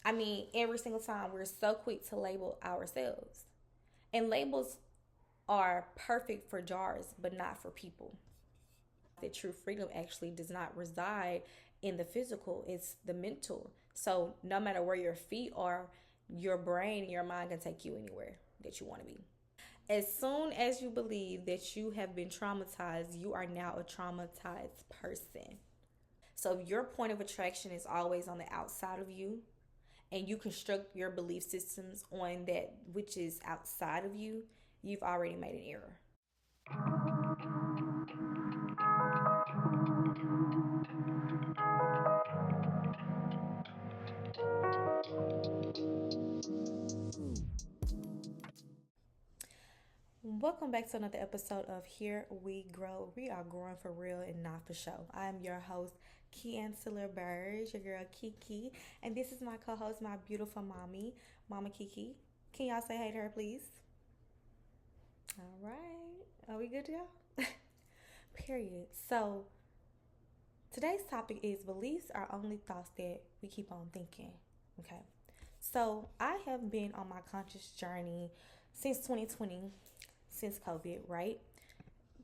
I mean, every single time we're so quick to label ourselves. And labels are perfect for jars, but not for people. That true freedom actually does not reside in the physical, it's the mental. So no matter where your feet are, your brain and your mind can take you anywhere that you want to be. As soon as you believe that you have been traumatized, you are now a traumatized person. So your point of attraction is always on the outside of you, and you construct your belief systems on that which is outside of you, you've already made an error. Welcome back to another episode of Here We Grow. We are growing for real and not for show. I am your host, Kiancela Burge, your girl Kiki, and this is my co-host, my beautiful mommy, Mama Kiki. Can y'all say hey to her, please? All right. Are we good to go? Period. So today's topic is beliefs are only thoughts that we keep on thinking. Okay. So I have been on my conscious journey since 2020, since COVID, right?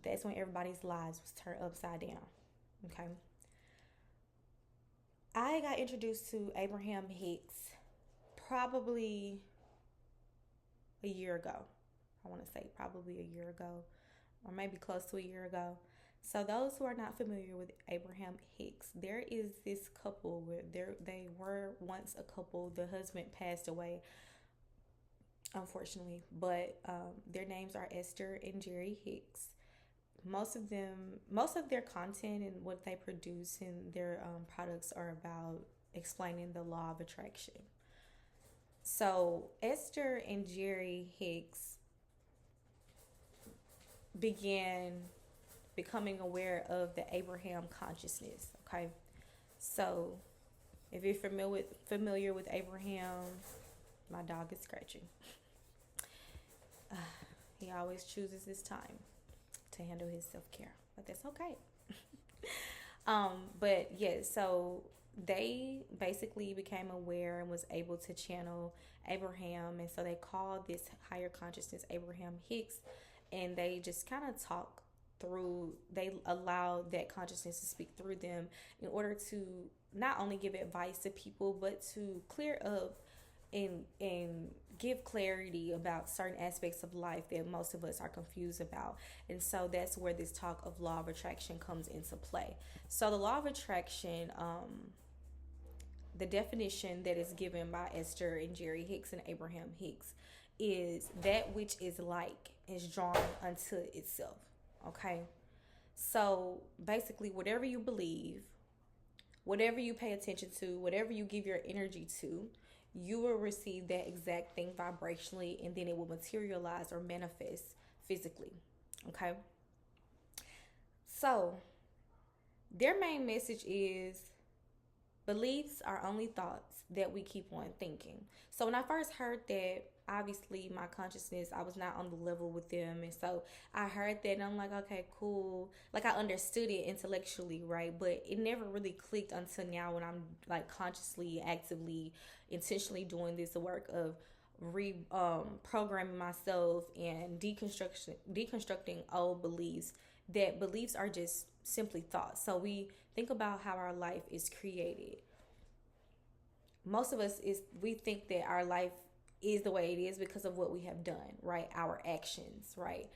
That's when everybody's lives was turned upside down. Okay. I got introduced to Abraham Hicks probably a year ago. I want to say probably a year ago, or maybe close to a year ago. So those who are not familiar with Abraham Hicks, there is this couple where they were once a couple. The husband passed away, unfortunately, but their names are Esther and Jerry Hicks. Most of their content and what they produce and their products are about explaining the law of attraction. So Esther and Jerry Hicks began becoming aware of the Abraham consciousness. Okay, so if you're familiar with Abraham, my dog is scratching. He always chooses this time to handle his self care, but that's okay. But yeah, so they basically became aware and was able to channel Abraham, and so they called this higher consciousness Abraham Hicks, and they just kind of talk through. They allow that consciousness to speak through them in order to not only give advice to people, but to clear up and give clarity about certain aspects of life that most of us are confused about. And so that's where this talk of law of attraction comes into play. So the law of attraction, the definition that is given by Esther and Jerry Hicks and Abraham Hicks, is that which is like is drawn unto itself. Okay, so basically whatever you believe, whatever you pay attention to, whatever you give your energy to, you will receive that exact thing vibrationally, and then it will materialize or manifest physically. Okay. So their main message is beliefs are only thoughts that we keep on thinking. So when I first heard that, obviously my consciousness, I was not on the level with them, and so I heard that and I'm like, okay, cool. Like I understood it intellectually, right? But it never really clicked until now when I'm like consciously, actively, intentionally doing this work of programming myself and deconstructing old beliefs, that beliefs are just simply thoughts. So we think about how our life is created. Most of us is we think that our life is the way it is because of what we have done, right? Our actions, right?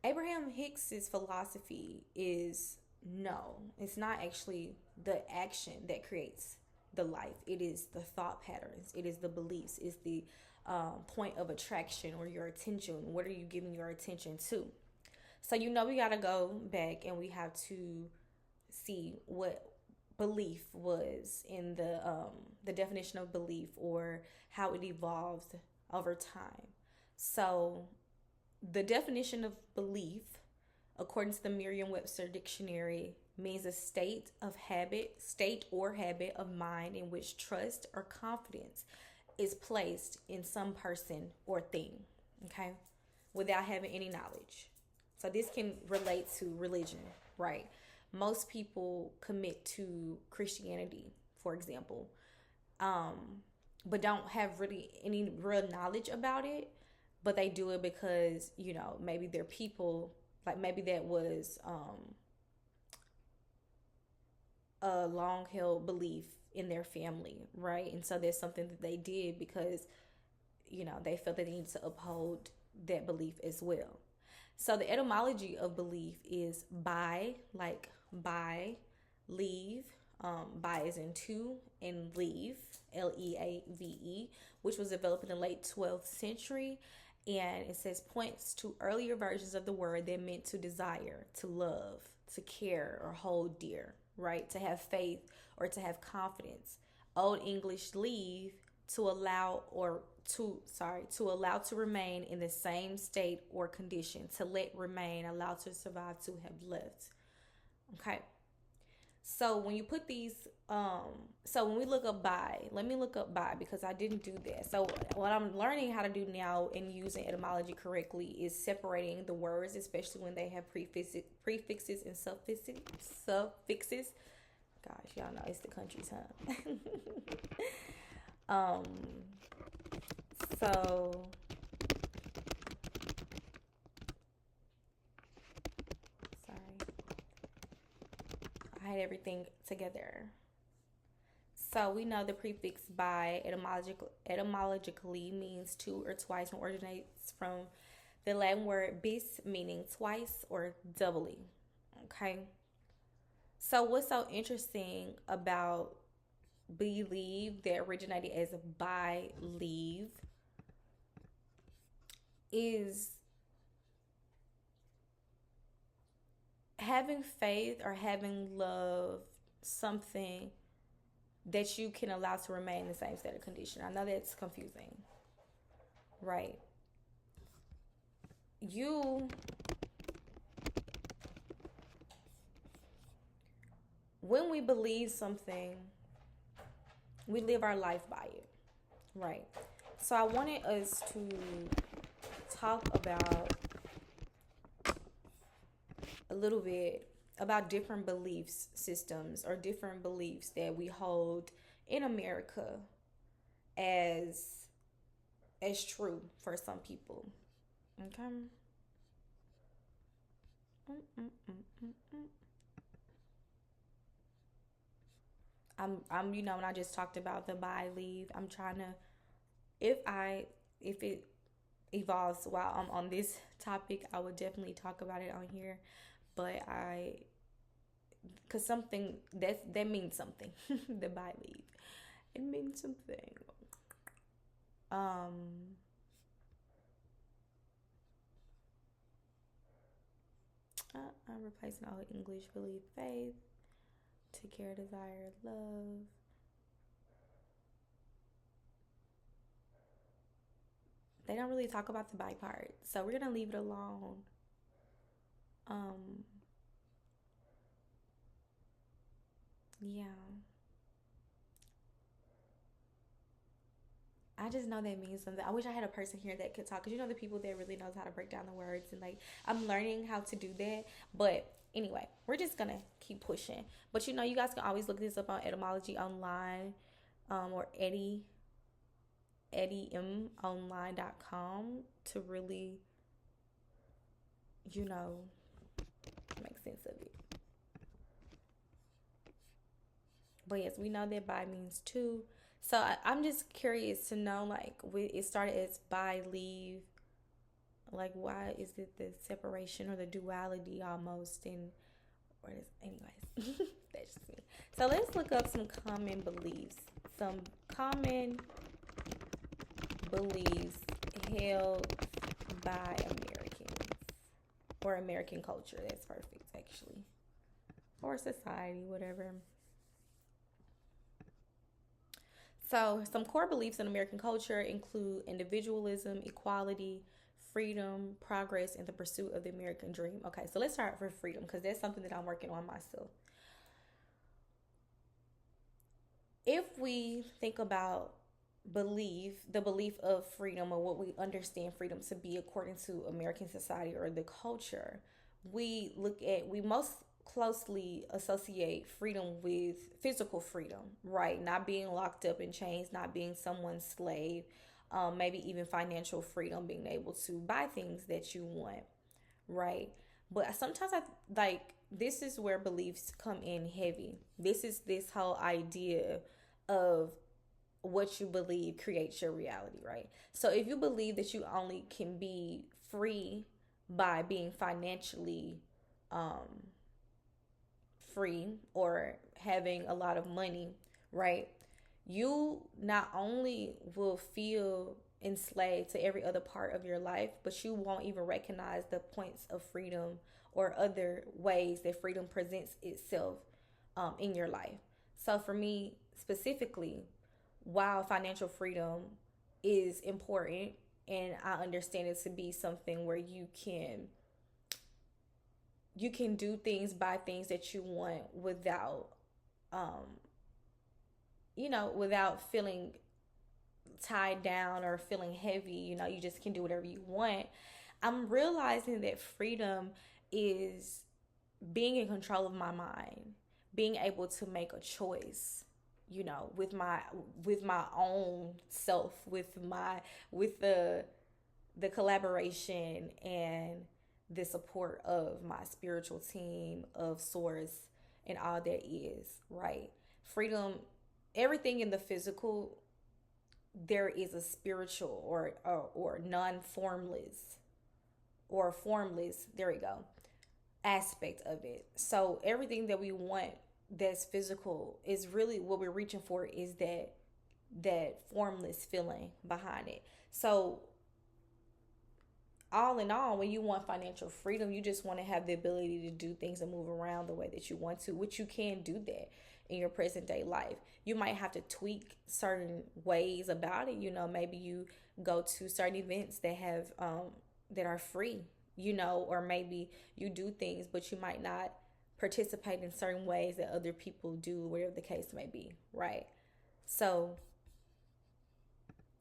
Abraham Hicks's philosophy is no, it's not actually the action that creates the life. It is the thought patterns. It is the beliefs. It's the point of attraction or your attention. What are you giving your attention to? So we got to go back and we have to see what belief was in the definition of belief, or how it evolved over time. So the definition of belief, according to the Merriam-Webster dictionary, means a state or habit of mind in which trust or confidence is placed in some person or thing, okay, without having any knowledge. So this can relate to religion, right? Most people commit to Christianity, for example, but don't have really any real knowledge about it. But they do it because, maybe their people, like maybe that was a long held belief in their family, right? And so there's something that they did because, they felt that they needed to uphold that belief as well. So the etymology of belief is by, like by, leave. By is in two, and leave, Leave, which was developed in the late 12th century. And it says points to earlier versions of the word that meant to desire, to love, to care or hold dear, right? To have faith or to have confidence. Old English leave, to allow or to allow to remain in the same state or condition, to let remain, allow to survive, to have left. Okay. So when you put these, so when we look up by, let me look up by because I didn't do that. So what I'm learning how to do now in using etymology correctly is separating the words, especially when they have prefixes and suffixes. Gosh, y'all know it's the country's huh? um, so sorry, I had everything together. So we know the prefix by etymologically means two or twice and originates from the Latin word bis, meaning twice or doubly. Okay. So what's so interesting about believe that originated as by leave is having faith or having love something that you can allow to remain in the same state of condition. I know that's confusing, right? You, when we believe something, we live our life by it, right? So I wanted us to talk about a little bit about different beliefs systems or different beliefs that we hold in America as true for some people. Okay. Mm-mm-mm-mm-mm. I'm when I just talked about the buy leave, I'm trying to, if I if it evolves while I'm on this topic, I would definitely talk about it on here. But cause something that means something. The buy leave, it means something. Um, I'm replacing all English belief, faith, to care, desire, love. They don't really talk about the buy part, so we're gonna leave it alone. Um, yeah. I just know that means something. I wish I had a person here that could talk, because the people that really knows how to break down the words, and like I'm learning how to do that. But anyway, we're just gonna keep pushing. But you guys can always look this up on etymology online, or ediemonline.com to really, you know, make sense of it. But yes, we know that by means two. So I'm just curious to know, like, it started as by leave. Like, why is it the separation or the duality almost? And, or is, anyways, that's just me. So let's look up some common beliefs. Some common beliefs held by Americans or American culture. That's perfect, actually. Or society, whatever. So, some core beliefs in American culture include individualism, equality, freedom, progress, and the pursuit of the American dream. Okay, so let's start with freedom because that's something that I'm working on myself. If we think about the belief of freedom, or what we understand freedom to be according to American society or the culture, we closely associate freedom with physical freedom, right? Not being locked up in chains, not being someone's slave, maybe even financial freedom, being able to buy things that you want, right? But sometimes I like this is where beliefs come in heavy. This is this whole idea of what you believe creates your reality, right? So if you believe that you only can be free by being financially um free or having a lot of money, right? You not only will feel enslaved to every other part of your life, but you won't even recognize the points of freedom or other ways that freedom presents itself in your life. So, for me specifically, while financial freedom is important and I understand it to be something where you can do things, buy things that you want without um without feeling tied down or feeling heavy. You just can do whatever you want. I'm realizing that freedom is being in control of my mind, being able to make a choice, with my own self, with the collaboration and the support of my spiritual team of source and all that is, right? Freedom, everything in the physical, there is a spiritual or non-formless or formless, there we go, aspect of it. So everything that we want that's physical is really what we're reaching for, is that formless feeling behind it. So all in all, when you want financial freedom, you just want to have the ability to do things and move around the way that you want to, which you can do that in your present day life. You might have to tweak certain ways about it. Maybe you go to certain events that are free, or maybe you do things, but you might not participate in certain ways that other people do, whatever the case may be, right? So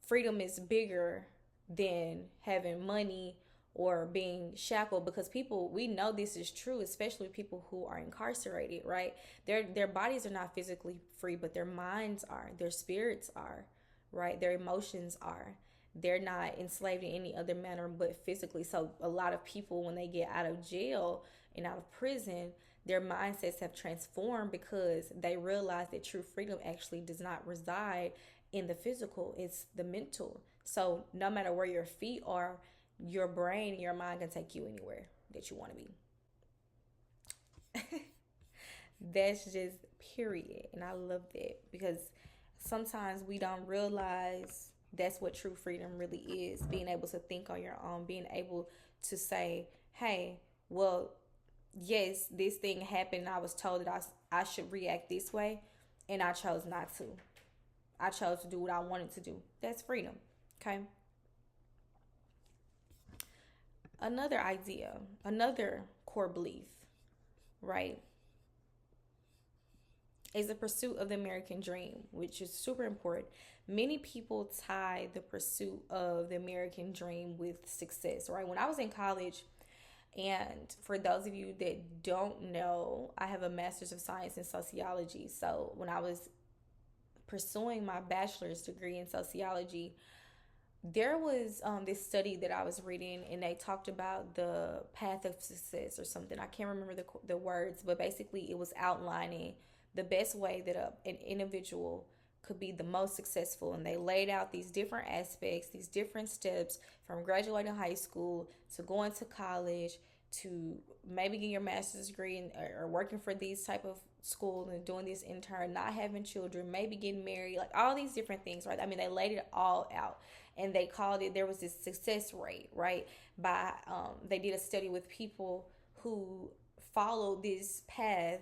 freedom is bigger than having money or being shackled, because people, we know this is true, especially people who are incarcerated, right? Their bodies are not physically free, but their minds are, their spirits are, right? Their emotions are. They're not enslaved in any other manner but physically. So a lot of people, when they get out of jail and out of prison, their mindsets have transformed because they realize that true freedom actually does not reside in the physical, it's the mental. So no matter where your feet are, your brain and your mind can take you anywhere that you want to be. That's just period. And I love that because sometimes we don't realize that's what true freedom really is, being able to think on your own, being able to say, hey, well, yes, this thing happened. I was told that I should react this way, and I chose not to. I chose to do what I wanted to do. That's freedom. Okay. Another idea, another core belief, right, is the pursuit of the American dream, which is super important. Many people tie the pursuit of the American dream with success, right? When I was in college, and for those of you that don't know, I have a master's of science in sociology. So when I was pursuing my bachelor's degree in sociology, there was this study that I was reading, and they talked about the path of success or something. I can't remember the words, but basically it was outlining the best way that an individual could be the most successful. And they laid out these different aspects, these different steps from graduating high school to going to college to maybe getting your master's degree or working for these type of school and doing this intern, not having children, maybe getting married, like all these different things, right? I mean, they laid it all out, and they called it, there was this success rate, right? By they did a study with people who followed this path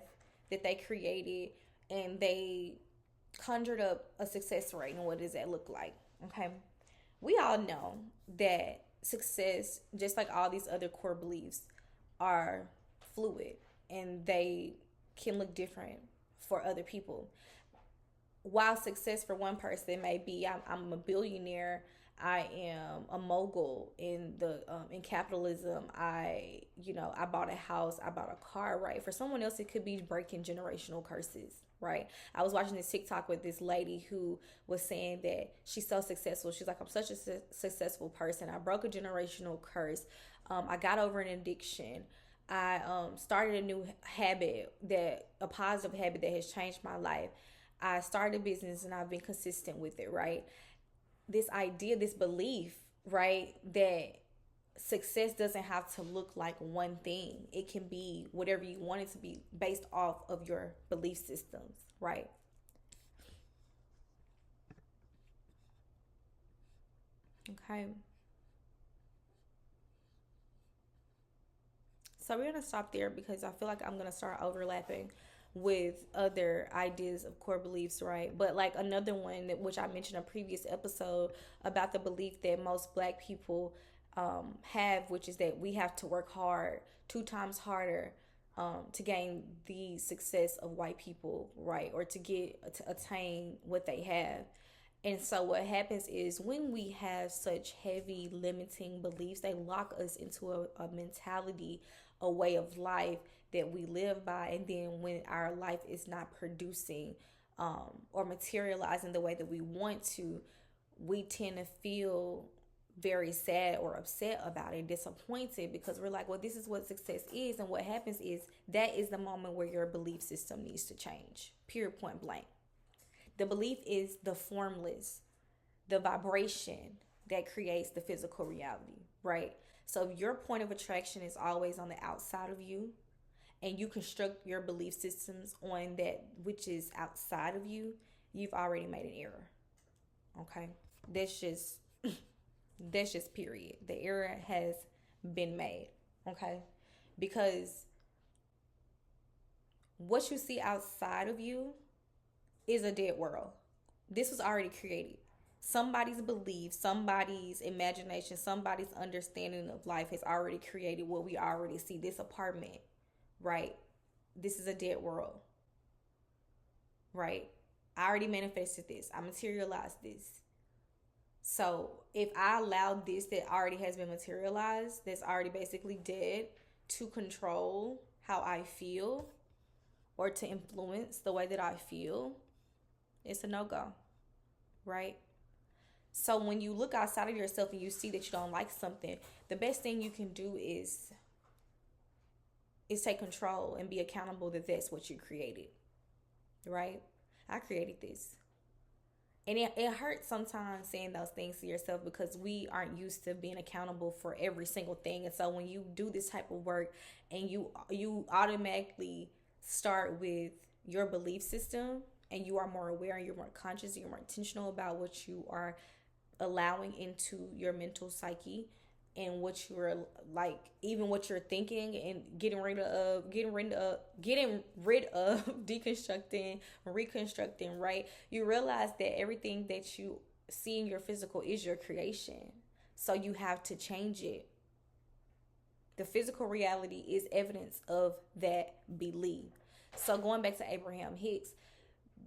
that they created, and they conjured up a success rate. And what does that look like? Okay, we all know that success, just like all these other core beliefs, are fluid, and they can look different for other people. while success for one person may be I'm a billionaire, I am a mogul in the in capitalism, I bought a house, I bought a car, right? For someone else it could be breaking generational curses, right? I was watching this TikTok with this lady who was saying that she's so successful. She's like, I'm such a successful person, I broke a generational curse, I got over an addiction, I started a new habit, that a positive habit that has changed my life. I started a business and I've been consistent with it, right? This idea, this belief, right, that success doesn't have to look like one thing. It can be whatever you want it to be based off of your belief systems, right? Okay. So we're gonna stop there because I feel like I'm gonna start overlapping with other ideas of core beliefs, right? But like another one that which I mentioned in a previous episode about the belief that most Black people have, which is that we have to work hard, two times harder, to gain the success of white people, right? Or to attain what they have. And so what happens is when we have such heavy limiting beliefs, they lock us into a mentality, a way of life that we live by. And then when our life is not producing or materializing the way that we want to, we tend to feel very sad or upset about it, disappointed, because we're like, well, this is what success is. And what happens is that is the moment where your belief system needs to change, period, point blank. The belief is the formless, the vibration that creates the physical reality, right? So if your point of attraction is always on the outside of you and you construct your belief systems on that which is outside of you, you've already made an error. Okay? That's just that's just period. The error has been made. Okay? Because what you see outside of you is a dead world. This was already created. Somebody's belief, somebody's imagination, somebody's understanding of life has already created what we already see. This apartment, right? This is a dead world, right? I already manifested this. I materialized this. So if I allow this that already has been materialized, that's already basically dead, to control how I feel or to influence the way that I feel, it's a no go, right? So when you look outside of yourself and you see that you don't like something, the best thing you can do is take control and be accountable that that's what you created, right? I created this. And it hurts sometimes saying those things to yourself because we aren't used to being accountable for every single thing. And so when you do this type of work and you automatically start with your belief system and you are more aware and you're more conscious and you're more intentional about what you are allowing into your mental psyche and what you're like, even what you're thinking, and getting rid of deconstructing, reconstructing, right? You realize that everything that you see in your physical is your creation, so you have to change it. The physical reality is evidence of that belief. So going back to Abraham Hicks,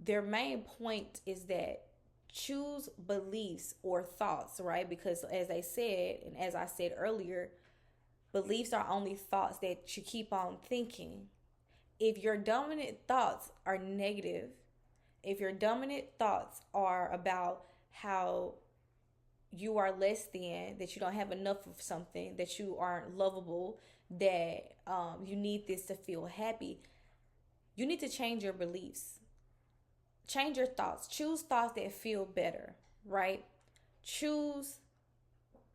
their main point is that choose beliefs or thoughts, right? Because as they said, and as I said earlier, beliefs are only thoughts that you keep on thinking. If your dominant thoughts are negative, if your dominant thoughts are about how you are less than, that you don't have enough of something, that you aren't lovable, that you need this to feel happy, you need to change your beliefs. Change your thoughts. Choose thoughts that feel better, right? Choose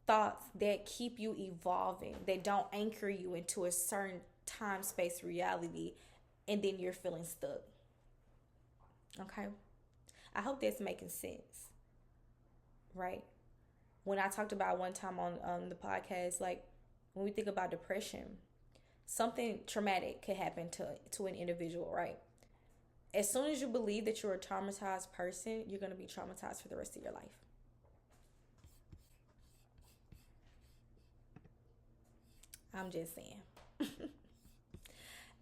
thoughts that keep you evolving, that don't anchor you into a certain time space reality and then you're feeling stuck. Okay? I hope that's making sense, right? When I talked about one time on the podcast, like when we think about depression, something traumatic could happen to an individual, right? As soon as you believe that you're a traumatized person, you're going to be traumatized for the rest of your life. I'm just saying.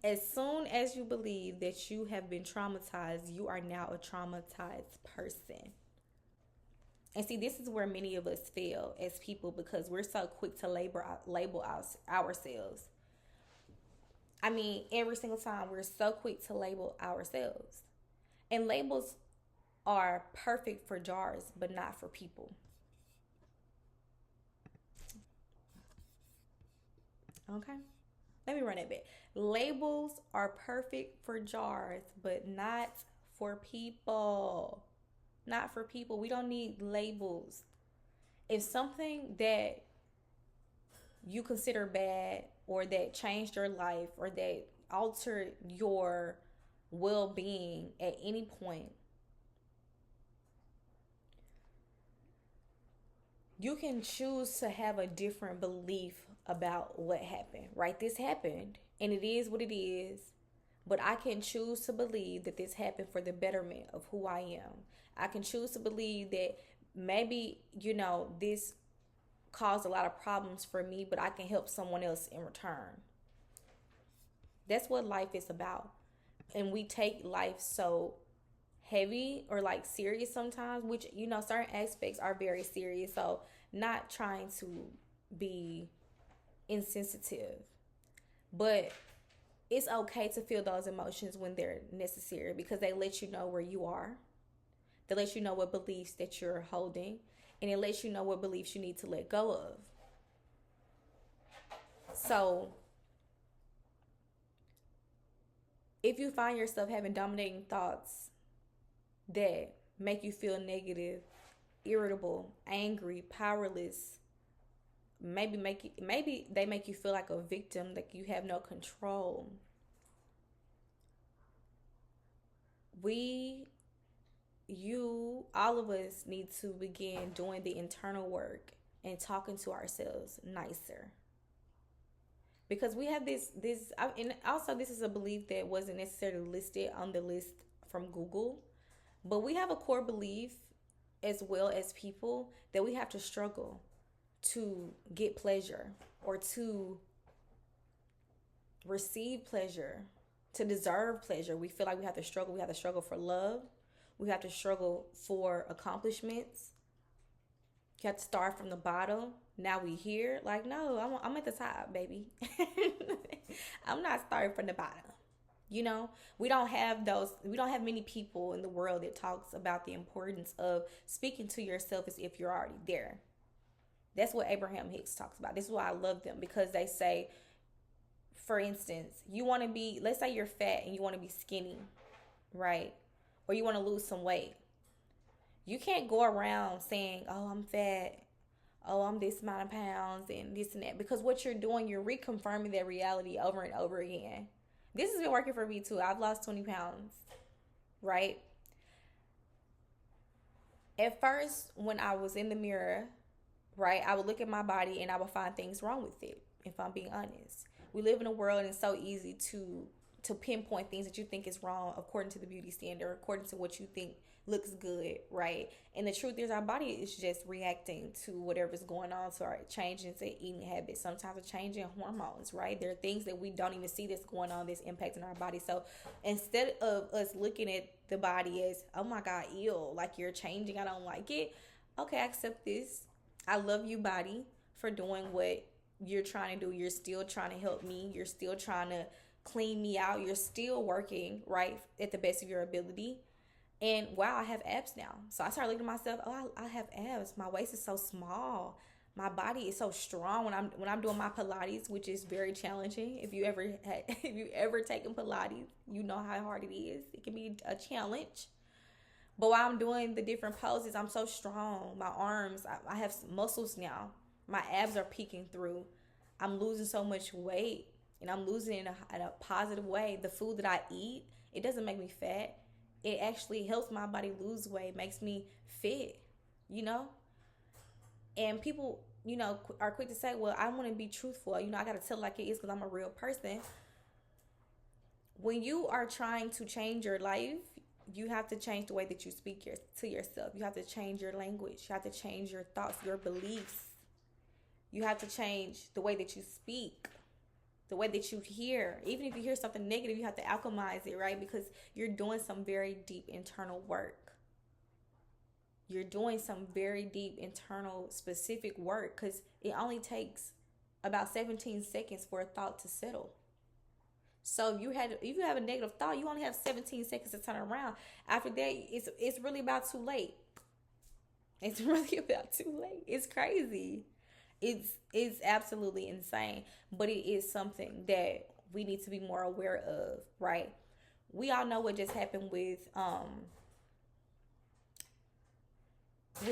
As soon as you believe that you have been traumatized, you are now a traumatized person. And see, this is where many of us fail as people because we're so quick to label ourselves. I mean, every single time we're so quick to label ourselves. And labels are perfect for jars, but not for people. Okay? Let me run it back. Labels are perfect for jars, but not for people. Not for people. We don't need labels. If something that you consider bad or that changed your life or that altered your well being at any point, you can choose to have a different belief about what happened, right? This happened and it is what it is, but I can choose to believe that this happened for the betterment of who I am. I can choose to believe that maybe, this caused a lot of problems for me, but I can help someone else in return. That's what life is about. And we take life so heavy or like serious sometimes, which, certain aspects are very serious. So, not trying to be insensitive, but it's okay to feel those emotions when they're necessary because they let you know where you are. They let you know what beliefs that you're holding, and it lets you know what beliefs you need to let go of. So, if you find yourself having dominating thoughts that make you feel negative, irritable, angry, powerless, maybe they make you feel like a victim, like you have no control. We all of us need to begin doing the internal work and talking to ourselves nicer because we have and also this is a belief that wasn't necessarily listed on the list from Google, but we have a core belief as well as people that we have to struggle to get pleasure or to receive pleasure, to deserve pleasure. We feel like we have to struggle. We have to struggle for love. We have to struggle for accomplishments. You have to start from the bottom. Now we here. Like, no, I'm at the top, baby. I'm not starting from the bottom. We don't have many people in the world that talks about the importance of speaking to yourself as if you're already there. That's what Abraham Hicks talks about. This is why I love them because they say, for instance, let's say you're fat and you want to be skinny, right? Or you want to lose some weight. You can't go around saying, oh, I'm fat. Oh, I'm this amount of pounds and this and that. Because what you're doing, you're reconfirming that reality over and over again. This has been working for me too. I've lost 20 pounds, right? At first, when I was in the mirror, right, I would look at my body and I would find things wrong with it, if I'm being honest. We live in a world and it's so easy to pinpoint things that you think is wrong according to the beauty standard, according to what you think looks good, right? And the truth is our body is just reacting to whatever's going on, to our changes in eating habits, sometimes a change in hormones, right? There are things that we don't even see that's going on that's impacting our body. So instead of us looking at the body as, oh my God, ew, like you're changing, I don't like it. Okay, I accept this. I love you, body, for doing what you're trying to do. You're still trying to help me. You're still trying to clean me out. You're still working, right, at the best of your ability. And wow, I have abs now. So I started looking at myself, oh, I have abs. My waist is so small. My body is so strong when I'm doing my Pilates, which is very challenging. If you ever taken Pilates, you know how hard it is. It can be a challenge. But while I'm doing the different poses, I'm so strong. My arms, I have muscles now. My abs are peeking through. I'm losing so much weight, and I'm losing it in a positive way. The food that I eat, it doesn't make me fat. It actually helps my body lose weight, makes me fit, you know? And people, are quick to say, well, I want to be truthful. I got to tell it like it is because I'm a real person. When you are trying to change your life, you have to change the way that you speak to yourself. You have to change your language. You have to change your thoughts, your beliefs. You have to change the way that you speak. The way that you hear, even if you hear something negative, you have to alchemize it, right? Because you're doing some very deep internal work. You're doing some very deep internal specific work, because it only takes about 17 seconds for a thought to settle. So if you have a negative thought, you only have 17 seconds to turn around. After that, it's really about too late. It's really about too late. It's crazy. It's absolutely insane, but it is something that we need to be more aware of, right? We all know what just happened with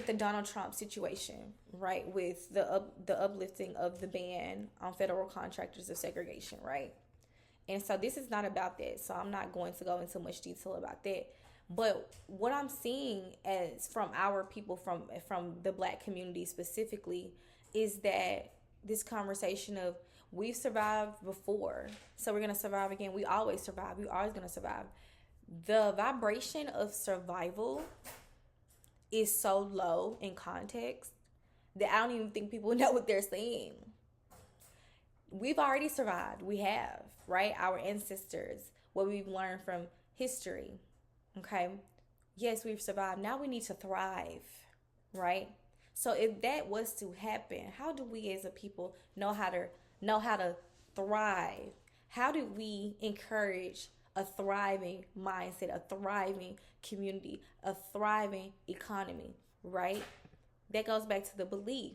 the Donald Trump situation, right? With the uplifting of the ban on federal contractors of segregation, right? And so this is not about that. So I'm not going to go into much detail about that. But what I'm seeing as from our people, from the Black community specifically, is that this conversation of we've survived before, so we're gonna survive again. We always survive. We're always gonna survive. The vibration of survival is so low in context that I don't even think people know what they're saying. We've already survived. We have, right? Our ancestors, what we've learned from history. Okay. Yes, we've survived. Now we need to thrive, right? So if that was to happen, how do we as a people know how to thrive? How do we encourage a thriving mindset, a thriving community, a thriving economy, right? That goes back to the belief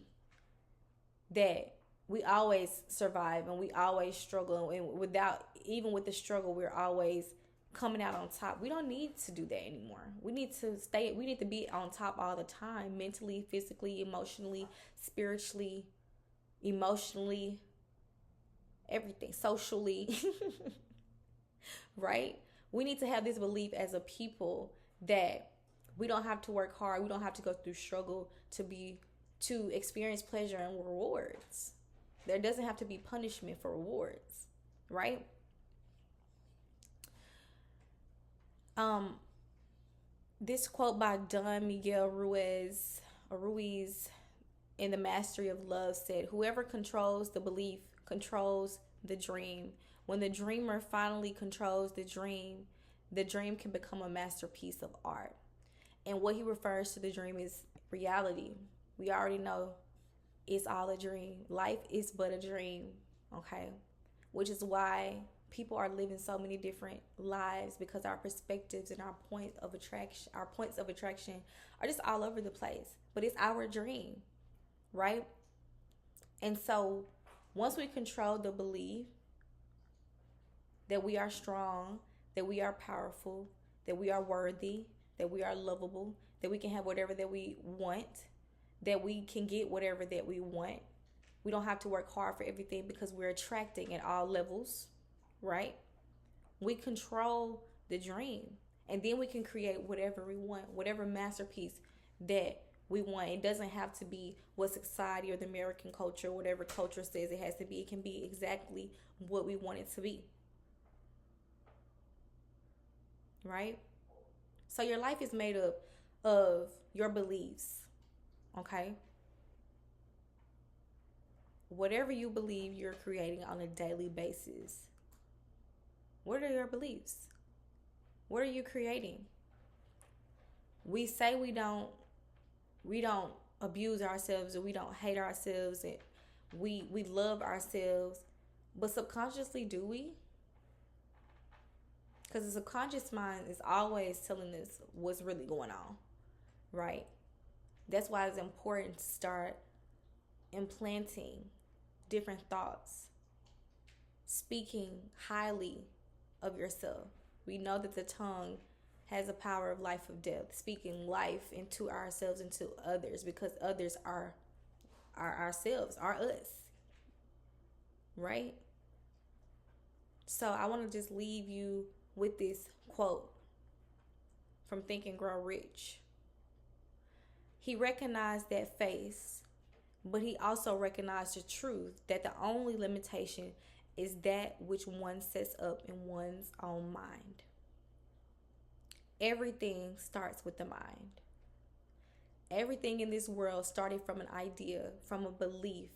that we always survive and we always struggle, and even with the struggle, we're always coming out on top. We don't need to do that anymore. We need to be on top all the time, mentally, physically, emotionally, spiritually, emotionally, everything, socially. Right? We need to have this belief as a people that we don't have to work hard, we don't have to go through struggle to experience pleasure and rewards. There doesn't have to be punishment for rewards, right? This quote by Don Miguel Ruiz in The Mastery of Love said, "Whoever controls the belief controls the dream. When the dreamer finally controls the dream can become a masterpiece of art." And what he refers to the dream is reality. We already know it's all a dream. Life is but a dream, okay? Which is why people are living so many different lives, because our perspectives and our points of attraction are just all over the place. But it's our dream, right? And so once we control the belief that we are strong, that we are powerful, that we are worthy, that we are lovable, that we can have whatever that we want, that we can get whatever that we want. We don't have to work hard for everything because we're attracting at all levels, right? We control the dream, and then we can create whatever we want, whatever masterpiece that we want. It doesn't have to be what society or the American culture, whatever culture says it has to be. It can be exactly what we want it to be, right? So your life is made up of your beliefs, okay? Whatever you believe, you're creating on a daily basis. What are your beliefs? What are you creating? We say we don't abuse ourselves, or we don't hate ourselves, and we love ourselves, but subconsciously, do we? Because the subconscious mind is always telling us what's really going on, right? That's why it's important to start implanting different thoughts, speaking highly of yourself. We know that the tongue has a power of life or death, speaking life into ourselves, into others, because others are ourselves, are us, right? So I want to just leave you with this quote from Think and Grow Rich. He recognized that face, but he also recognized the truth that the only limitation is that which one sets up in one's own mind. Everything starts with the mind. Everything in this world started from an idea, from a belief,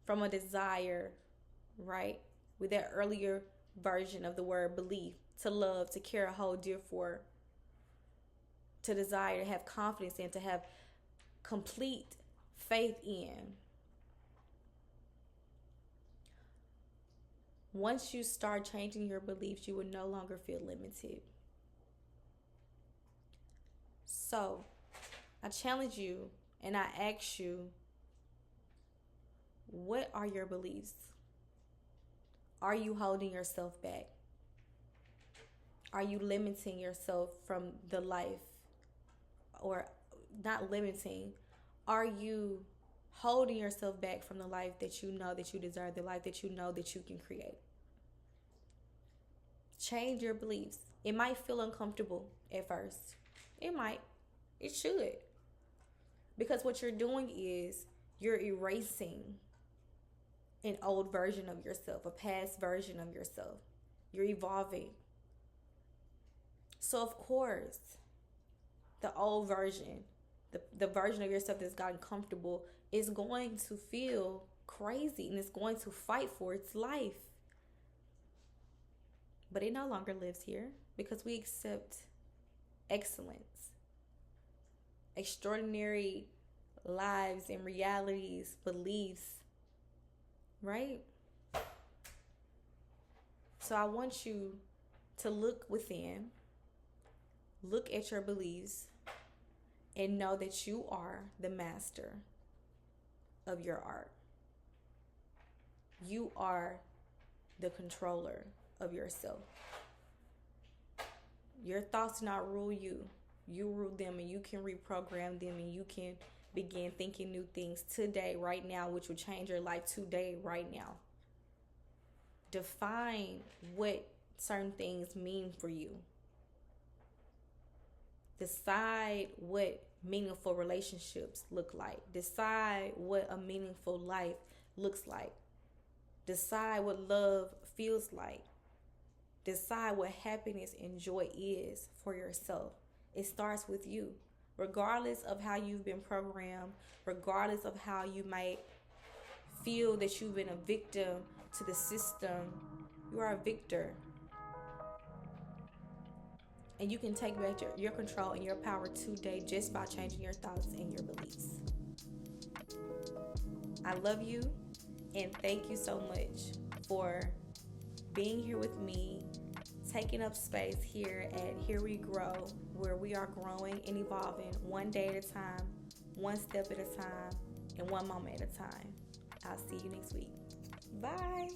from a desire, right? with that earlier version of the word belief, to love, to care, hold dear for, to desire, to have confidence in, to have complete faith in. Once you start changing your beliefs, you will no longer feel limited. So, I challenge you and I ask you, what are your beliefs? Are you holding yourself back? Are you limiting yourself from the life? Or not limiting, are you holding yourself back from the life that you know that you deserve, the life that you know that you can create? Change your beliefs. It might feel uncomfortable at first. It might. It should. Because what you're doing is you're erasing an old version of yourself, a past version of yourself. You're evolving. So, of course, the old version, the version of yourself that's gotten comfortable, is going to feel crazy and it's going to fight for its life. But it no longer lives here because we accept excellence, extraordinary lives and realities, beliefs, right? So I want you to look within, look at your beliefs, and know that you are the master of your art. You are the controller of yourself. Your thoughts do not rule you. You rule them, and you can reprogram them, and you can begin thinking new things today, right now, which will change your life today, right now. Define what certain things mean for you. Decide what meaningful relationships look like. Decide what a meaningful life looks like. Decide what love feels like. Decide what happiness and joy is for yourself. It starts with you. Regardless of how you've been programmed, regardless of how you might feel that you've been a victim to the system, you are a victor. And you can take back your control and your power today just by changing your thoughts and your beliefs. I love you and thank you so much for being here with me, taking up space here at Here We Grow, where we are growing and evolving one day at a time, one step at a time, and one moment at a time. I'll see you next week. Bye.